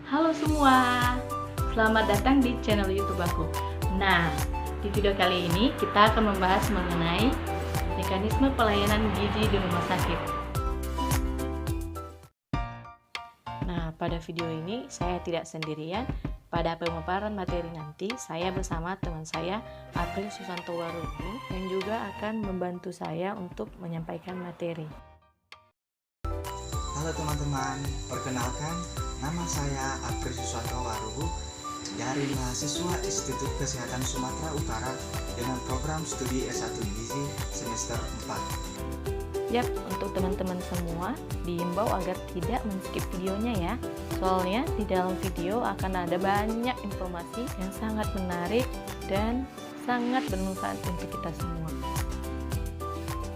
Halo semua, selamat datang di channel YouTube aku. Nah, di video kali ini kita akan membahas mengenai mekanisme pelayanan gizi di rumah sakit. Nah, pada video ini saya tidak sendirian. Pada pemaparan materi nanti, saya bersama teman saya, April Susanto Warubu, yang juga akan membantu saya untuk menyampaikan materi. Halo teman-teman, perkenalkan, nama saya April Susanto Warubu dari mahasiswa Institut Kesehatan Sumatera Utara dengan program studi S1 Gizi semester 4. Yap, untuk teman-teman semua, diimbau agar tidak men-skip videonya ya. Soalnya di dalam video akan ada banyak informasi yang sangat menarik dan sangat bermanfaat untuk kita semua.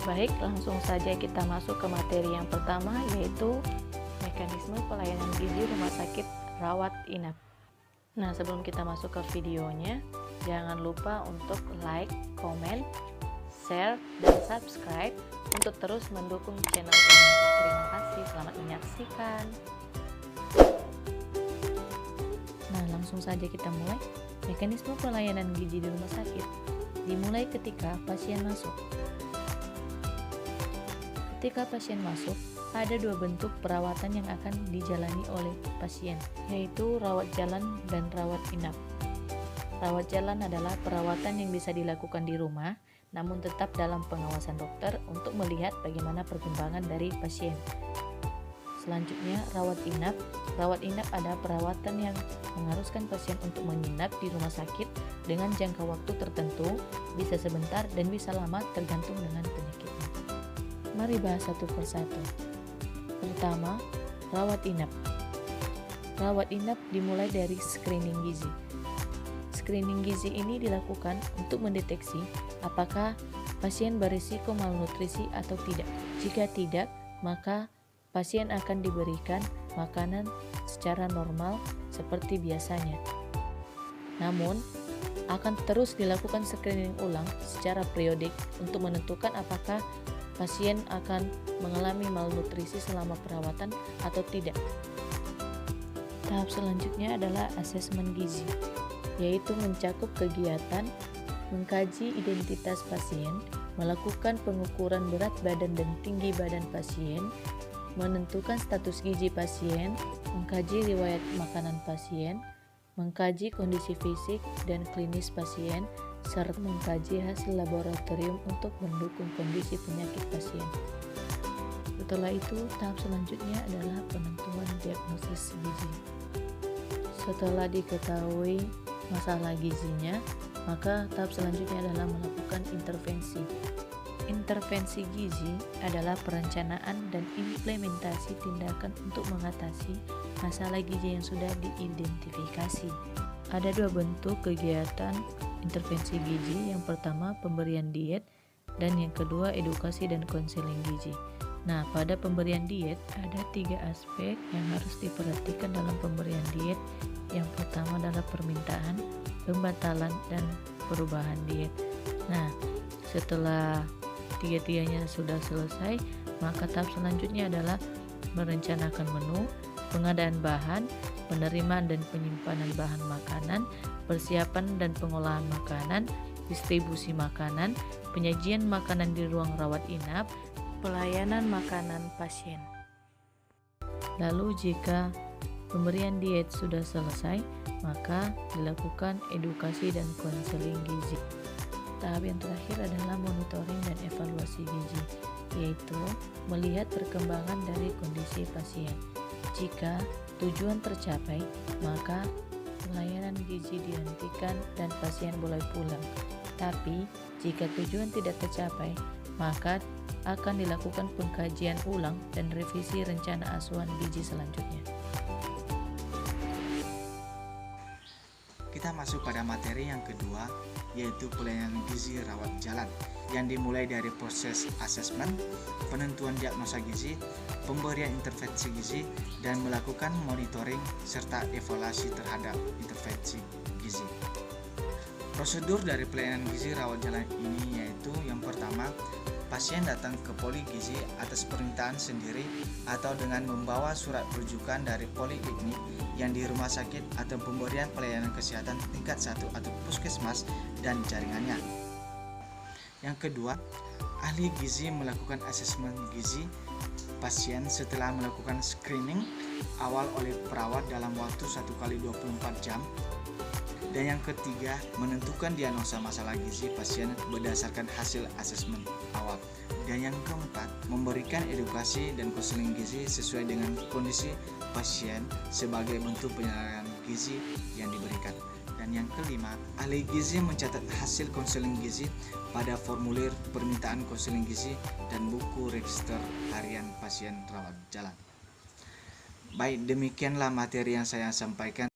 Baik, langsung saja kita masuk ke materi yang pertama, yaitu mekanisme pelayanan gizi rumah sakit rawat inap. Nah, sebelum kita masuk ke videonya, jangan lupa untuk like, comment, share, dan subscribe untuk terus mendukung channel ini. Terima kasih, selamat menyaksikan. Nah, langsung saja kita mulai. Mekanisme pelayanan gizi di rumah sakit dimulai ketika pasien masuk. Ketika pasien masuk, ada dua bentuk perawatan yang akan dijalani oleh pasien, yaitu rawat jalan dan rawat inap. Rawat jalan adalah perawatan yang bisa dilakukan di rumah, namun tetap dalam pengawasan dokter untuk melihat bagaimana perkembangan dari pasien. Selanjutnya, rawat inap. Rawat inap adalah perawatan yang mengharuskan pasien untuk menginap di rumah sakit dengan jangka waktu tertentu, bisa sebentar dan bisa lama tergantung dengan penyakitnya. Mari bahas satu persatu. Pertama, rawat inap. Rawat inap dimulai dari screening gizi. Screening gizi ini dilakukan untuk mendeteksi apakah pasien berisiko malnutrisi atau tidak. Jika tidak, maka pasien akan diberikan makanan secara normal seperti biasanya. Namun, akan terus dilakukan screening ulang secara periodik untuk menentukan apakah pasien akan mengalami malnutrisi selama perawatan atau tidak. Tahap selanjutnya adalah asesmen gizi, yaitu mencakup kegiatan mengkaji identitas pasien, melakukan pengukuran berat badan dan tinggi badan pasien, menentukan status gizi pasien, mengkaji riwayat makanan pasien, mengkaji kondisi fisik dan klinis pasien, serta mengkaji hasil laboratorium untuk mendukung kondisi penyakit pasien. Setelah itu, tahap selanjutnya adalah penentuan diagnosis gizi. Setelah diketahui masalah gizinya, maka tahap selanjutnya adalah melakukan intervensi. Intervensi gizi adalah perencanaan dan implementasi tindakan untuk mengatasi masalah gizi yang sudah diidentifikasi. Ada dua bentuk kegiatan intervensi gizi, yang pertama pemberian diet dan yang kedua edukasi dan konseling gizi. Nah, pada pemberian diet ada 3 aspek yang harus diperhatikan dalam pemberian diet. Yang pertama adalah permintaan, pembatalan, dan perubahan diet. Nah, setelah tiga-tiganya sudah selesai, maka tahap selanjutnya adalah merencanakan menu, pengadaan bahan, penerimaan dan penyimpanan bahan makanan, persiapan dan pengolahan makanan, distribusi makanan, penyajian makanan di ruang rawat inap, pelayanan makanan pasien. Lalu jika pemberian diet sudah selesai, maka dilakukan edukasi dan konseling gizi. Tahap yang terakhir adalah monitoring dan evaluasi gizi, yaitu melihat perkembangan dari kondisi pasien. Jika tujuan tercapai, maka pelayanan gizi dihentikan dan pasien boleh pulang. Tapi, jika tujuan tidak tercapai, maka akan dilakukan pengkajian ulang dan revisi rencana asuhan gizi selanjutnya. Kita masuk pada materi yang kedua, yaitu pelayanan gizi rawat jalan, yang dimulai dari proses asesmen, penentuan diagnosa gizi, pemberian intervensi gizi, dan melakukan monitoring serta evaluasi terhadap intervensi gizi. Prosedur dari pelayanan gizi rawat jalan ini yaitu yang pertama, pasien datang ke Poligizi atas permintaan sendiri atau dengan membawa surat rujukan dari poliklinik yang di rumah sakit atau pemberian pelayanan kesehatan tingkat 1 atau puskesmas dan jaringannya. Yang kedua, ahli gizi melakukan asesmen gizi pasien setelah melakukan screening awal oleh perawat dalam waktu 1x24 jam. Dan yang ketiga, menentukan diagnosa masalah gizi pasien berdasarkan hasil asesmen awal. Dan yang keempat, memberikan edukasi dan konseling gizi sesuai dengan kondisi pasien sebagai bentuk penyelenggaraan gizi yang diberikan. Dan yang kelima, ahli gizi mencatat hasil konseling gizi pada formulir permintaan konseling gizi dan buku register harian pasien rawat jalan. Baik, demikianlah materi yang saya sampaikan.